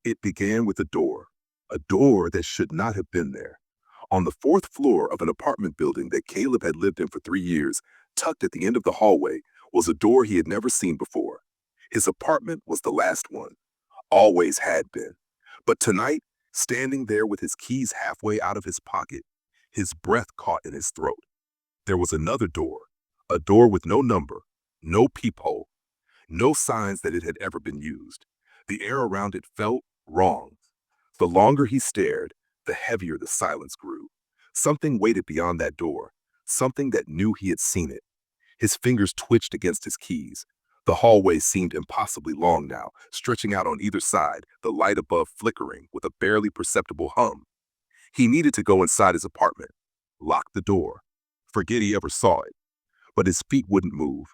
It began with a door that should not have been there. On the fourth floor of an apartment building that Caleb had lived in for 3 years, tucked at the end of the hallway, was a door he had never seen before. His apartment was the last one, always had been. But tonight, standing there with his keys halfway out of his pocket, his breath caught in his throat. There was another door, a door with no number, no peephole, no signs that it had ever been used. The air around it felt wrong. The longer he stared, the heavier the silence grew. Something waited beyond that door, something that knew he had seen it. His fingers twitched against his keys. The hallway seemed impossibly long now, stretching out on either side, the light above flickering with a barely perceptible hum. He needed to go inside his apartment, lock the door, forget he ever saw it. But his feet wouldn't move.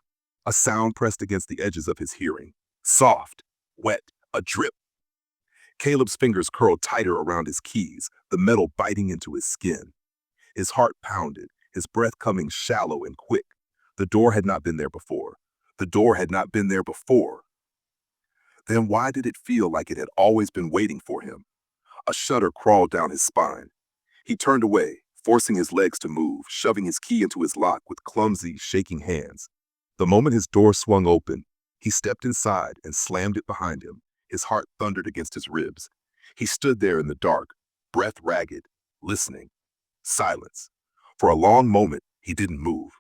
A sound pressed against the edges of his hearing. Soft, wet, a drip. Caleb's fingers curled tighter around his keys, the metal biting into his skin. His heart pounded, his breath coming shallow and quick. The door had not been there before. The door had not been there before. Then why did it feel like it had always been waiting for him? A shudder crawled down his spine. He turned away, forcing his legs to move, shoving his key into his lock with clumsy, shaking hands. The moment his door swung open, he stepped inside and slammed it behind him. His heart thundered against his ribs. He stood there in the dark, breath ragged, listening. Silence. For a long moment, he didn't move.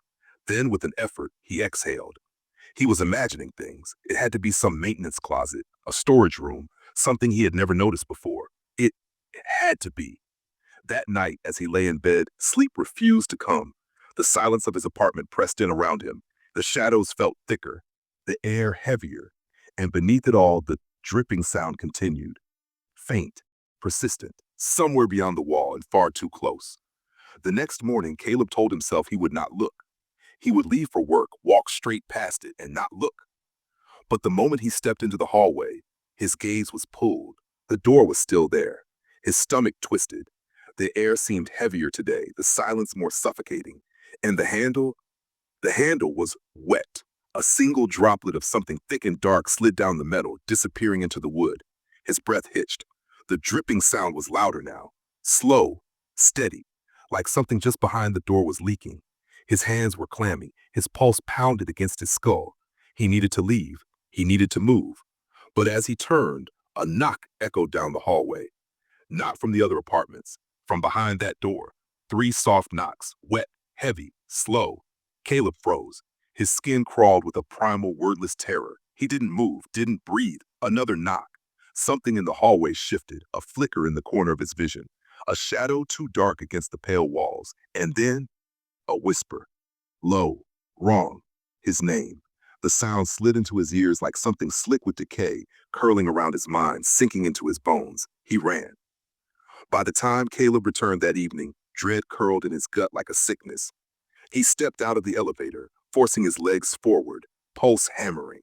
Then, with an effort, he exhaled. He was imagining things. It had to be some maintenance closet, a storage room, something he had never noticed before. It had to be. That night, as he lay in bed, sleep refused to come. The silence of his apartment pressed in around him. The shadows felt thicker, the air heavier, and beneath it all, the dripping sound continued. Faint, persistent, somewhere beyond the wall and far too close. The next morning, Caleb told himself he would not look. He would leave for work, walk straight past it, and not look. But the moment he stepped into the hallway, his gaze was pulled. The door was still there. His stomach twisted. The air seemed heavier today, the silence more suffocating. And the handle was wet. A single droplet of something thick and dark slid down the metal, disappearing into the wood. His breath hitched. The dripping sound was louder now. Slow, steady, like something just behind the door was leaking. His hands were clammy. His pulse pounded against his skull. He needed to leave. He needed to move. But as he turned, a knock echoed down the hallway. Not from the other apartments. From behind that door. 3 soft knocks, wet, heavy, slow. Caleb froze. His skin crawled with a primal, wordless terror. He didn't move, didn't breathe. Another knock. Something in the hallway shifted, a flicker in the corner of his vision. A shadow too dark against the pale walls. And then, a whisper. Low, wrong, his name. The sound slid into his ears like something slick with decay, curling around his mind, sinking into his bones. He ran. By the time Caleb returned that evening, dread curled in his gut like a sickness. He stepped out of the elevator, forcing his legs forward, pulse hammering.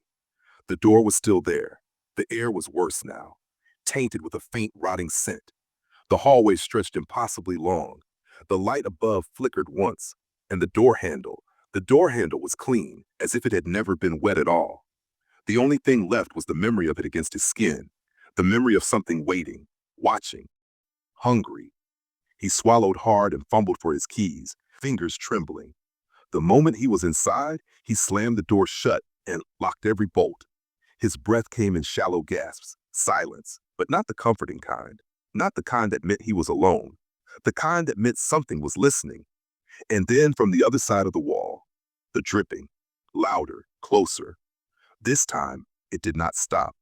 The door was still there. The air was worse now, tainted with a faint, rotting scent. The hallway stretched impossibly long. The light above flickered once, and the door handle was clean, as if it had never been wet at all. The only thing left was the memory of it against his skin, the memory of something waiting, watching, hungry. He swallowed hard and fumbled for his keys, fingers trembling. The moment he was inside, he slammed the door shut and locked every bolt. His breath came in shallow gasps, silence, but not the comforting kind, not the kind that meant he was alone, the kind that meant something was listening. And then from the other side of the wall, the dripping, louder, closer. This time, it did not stop.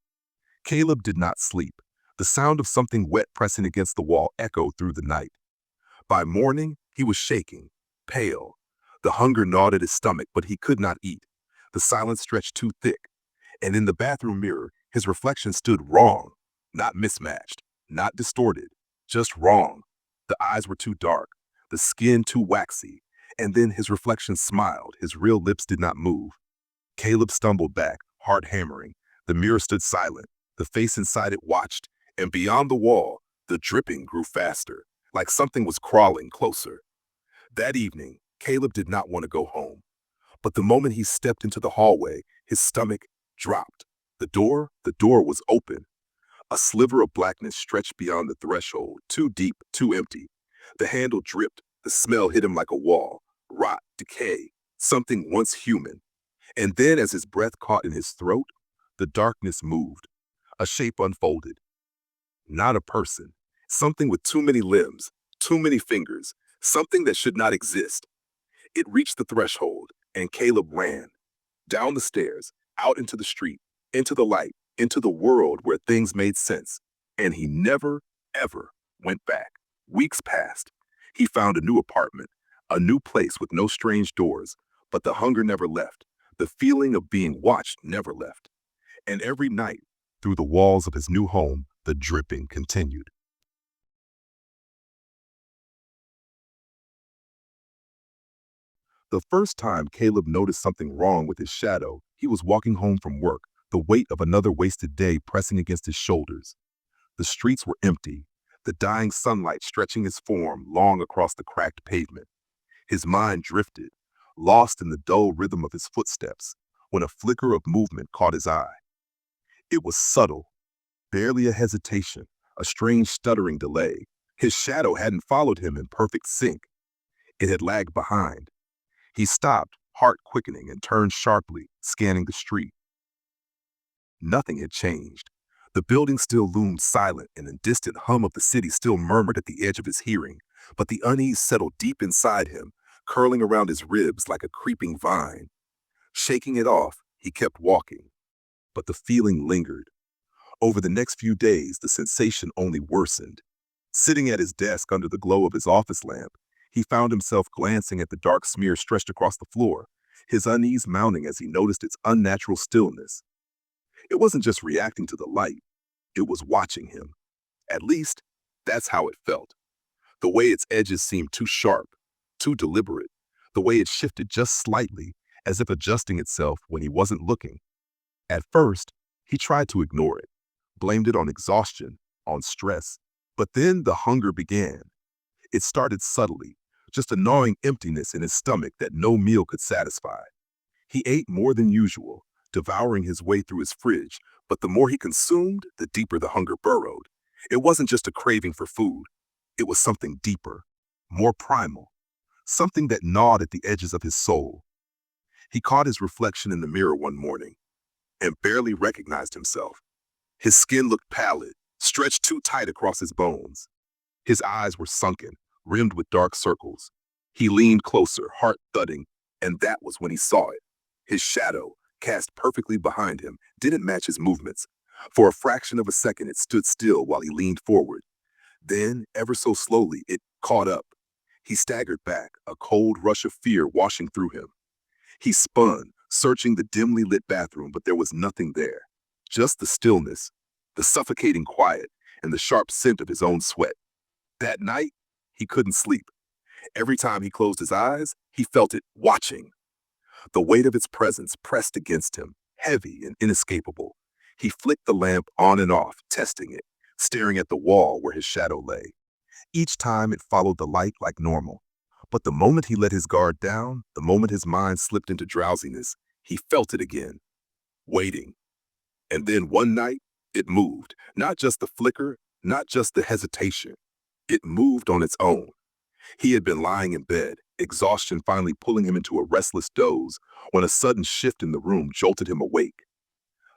Caleb did not sleep. The sound of something wet pressing against the wall echoed through the night. By morning, he was shaking, pale. The hunger gnawed at his stomach, but he could not eat. The silence stretched too thick. And in the bathroom mirror, his reflection stood wrong, not mismatched, not distorted, just wrong. The eyes were too dark, the skin too waxy. And then his reflection smiled. His real lips did not move. Caleb stumbled back, heart hammering. The mirror stood silent. The face inside it watched. And beyond the wall, the dripping grew faster, like something was crawling closer. That evening, Caleb did not want to go home. But the moment he stepped into the hallway, his stomach dropped. The door was open. A sliver of blackness stretched beyond the threshold, too deep, too empty. The handle dripped, the smell hit him like a wall. Rot, decay, something once human. And then, as his breath caught in his throat, the darkness moved. A shape unfolded. Not a person. Something with too many limbs, too many fingers. Something that should not exist. It reached the threshold, and Caleb ran. Down the stairs, out into the street, into the light, into the world where things made sense. And he never, ever went back. Weeks passed. He found a new apartment, a new place with no strange doors, but the hunger never left. The feeling of being watched never left. And every night, through the walls of his new home, the dripping continued. The first time Caleb noticed something wrong with his shadow, he was walking home from work, the weight of another wasted day pressing against his shoulders. The streets were empty, the dying sunlight stretching his form long across the cracked pavement. His mind drifted, lost in the dull rhythm of his footsteps, when a flicker of movement caught his eye. It was subtle, barely a hesitation, a strange stuttering delay. His shadow hadn't followed him in perfect sync. It had lagged behind. He stopped, heart quickening, and turned sharply, scanning the street. Nothing had changed. The building still loomed silent, and the distant hum of the city still murmured at the edge of his hearing. But the unease settled deep inside him, curling around his ribs like a creeping vine. Shaking it off, he kept walking. But the feeling lingered. Over the next few days, the sensation only worsened. Sitting at his desk under the glow of his office lamp, he found himself glancing at the dark smear stretched across the floor, his unease mounting as he noticed its unnatural stillness. It wasn't just reacting to the light, it was watching him. At least, that's how it felt. The way its edges seemed too sharp, too deliberate, the way it shifted just slightly, as if adjusting itself when he wasn't looking. At first, he tried to ignore it, blamed it on exhaustion, on stress. But then the hunger began. It started subtly, just a gnawing emptiness in his stomach that no meal could satisfy. He ate more than usual, devouring his way through his fridge, but the more he consumed, the deeper the hunger burrowed. It wasn't just a craving for food. It was something deeper, more primal, something that gnawed at the edges of his soul. He caught his reflection in the mirror one morning and barely recognized himself. His skin looked pallid, stretched too tight across his bones. His eyes were sunken, rimmed with dark circles. He leaned closer, heart thudding, and that was when he saw it. His shadow, cast perfectly behind him, didn't match his movements. For a fraction of a second, it stood still while he leaned forward. Then, ever so slowly, it caught up. He staggered back, a cold rush of fear washing through him. He spun, searching the dimly lit bathroom, but there was nothing there. Just the stillness, the suffocating quiet, and the sharp scent of his own sweat. That night, he couldn't sleep. Every time he closed his eyes, he felt it watching. The weight of its presence pressed against him, heavy and inescapable. He flicked the lamp on and off, testing it, staring at the wall where his shadow lay. Each time it followed the light like normal. But the moment he let his guard down, the moment his mind slipped into drowsiness, he felt it again, waiting. And then one night, it moved. Not just the flicker, not just the hesitation. It moved on its own. He had been lying in bed, exhaustion finally pulling him into a restless doze, when a sudden shift in the room jolted him awake.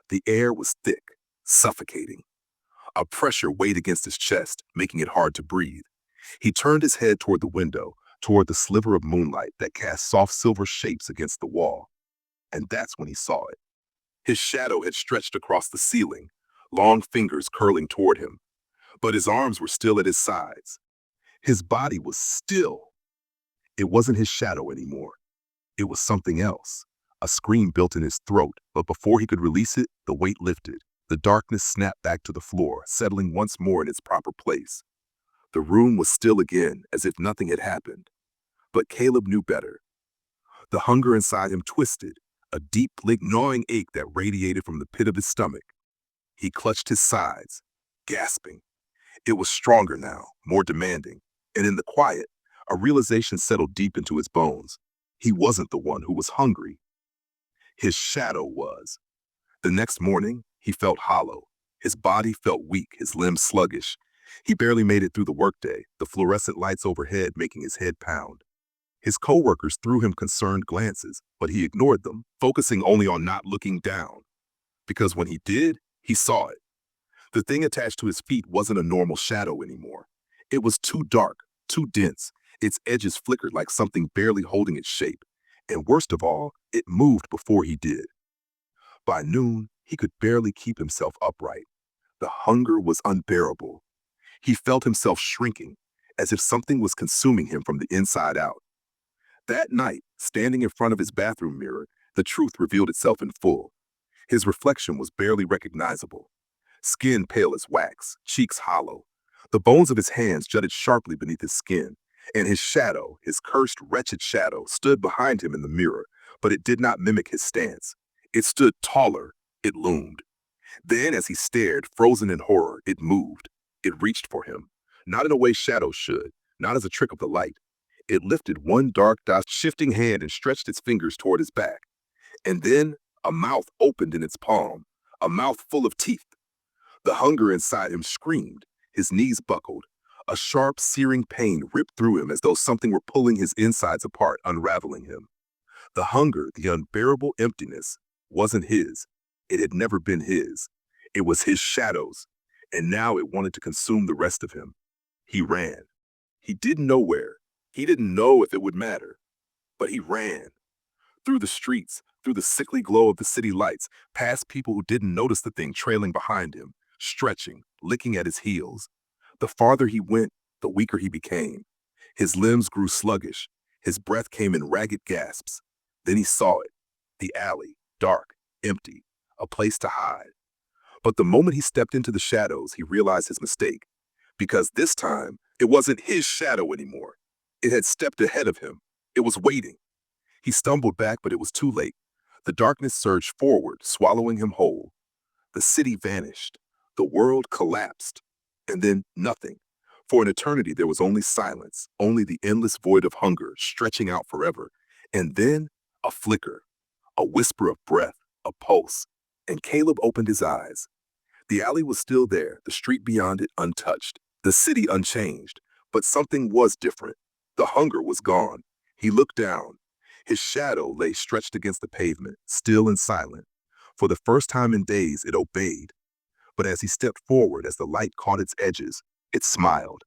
The air was thick, suffocating. A pressure weighed against his chest, making it hard to breathe. He turned his head toward the window, toward the sliver of moonlight that cast soft silver shapes against the wall. And that's when he saw it. His shadow had stretched across the ceiling, long fingers curling toward him. But his arms were still at his sides. His body was still. It wasn't his shadow anymore. It was something else. A scream built in his throat, but before he could release it, the weight lifted. The darkness snapped back to the floor, settling once more in its proper place. The room was still again, as if nothing had happened. But Caleb knew better. The hunger inside him twisted, a deep, gnawing ache that radiated from the pit of his stomach. He clutched his sides, gasping. It was stronger now, more demanding. And in the quiet, a realization settled deep into his bones. He wasn't the one who was hungry. His shadow was. The next morning, he felt hollow. His body felt weak, his limbs sluggish. He barely made it through the workday, the fluorescent lights overhead making his head pound. His coworkers threw him concerned glances, but he ignored them, focusing only on not looking down. Because when he did, he saw it. The thing attached to his feet wasn't a normal shadow anymore. It was too dark, too dense. Its edges flickered like something barely holding its shape. And worst of all, it moved before he did. By noon, he could barely keep himself upright. The hunger was unbearable. He felt himself shrinking, as if something was consuming him from the inside out. That night, standing in front of his bathroom mirror, the truth revealed itself in full. His reflection was barely recognizable. Skin pale as wax, cheeks hollow. The bones of his hands jutted sharply beneath his skin, and his shadow, his cursed, wretched shadow, stood behind him in the mirror, but it did not mimic his stance. It stood taller, it loomed. Then, as he stared, frozen in horror, it moved. It reached for him, not in a way shadows should, not as a trick of the light. It lifted one dark, shifting hand and stretched its fingers toward his back. And then a mouth opened in its palm, a mouth full of teeth. The hunger inside him screamed. His knees buckled. A sharp, searing pain ripped through him as though something were pulling his insides apart, unraveling him. The hunger, the unbearable emptiness, wasn't his. It had never been his. It was his shadow's, and now it wanted to consume the rest of him. He ran. He didn't know where. He didn't know if it would matter. But he ran. Through the streets, through the sickly glow of the city lights, past people who didn't notice the thing trailing behind him, stretching, licking at his heels. The farther he went, the weaker he became. His limbs grew sluggish. His breath came in ragged gasps. Then he saw it. The alley, dark, empty, a place to hide. But the moment he stepped into the shadows, he realized his mistake. Because this time, it wasn't his shadow anymore. It had stepped ahead of him. It was waiting. He stumbled back, but it was too late. The darkness surged forward, swallowing him whole. The city vanished. The world collapsed. And then nothing. For an eternity, there was only silence, only the endless void of hunger stretching out forever. And then a flicker, a whisper of breath, a pulse. And Caleb opened his eyes. The alley was still there, the street beyond it untouched, the city unchanged. But something was different. The hunger was gone. He looked down. His shadow lay stretched against the pavement, still and silent. For the first time in days, it obeyed. But as he stepped forward, as the light caught its edges, it smiled.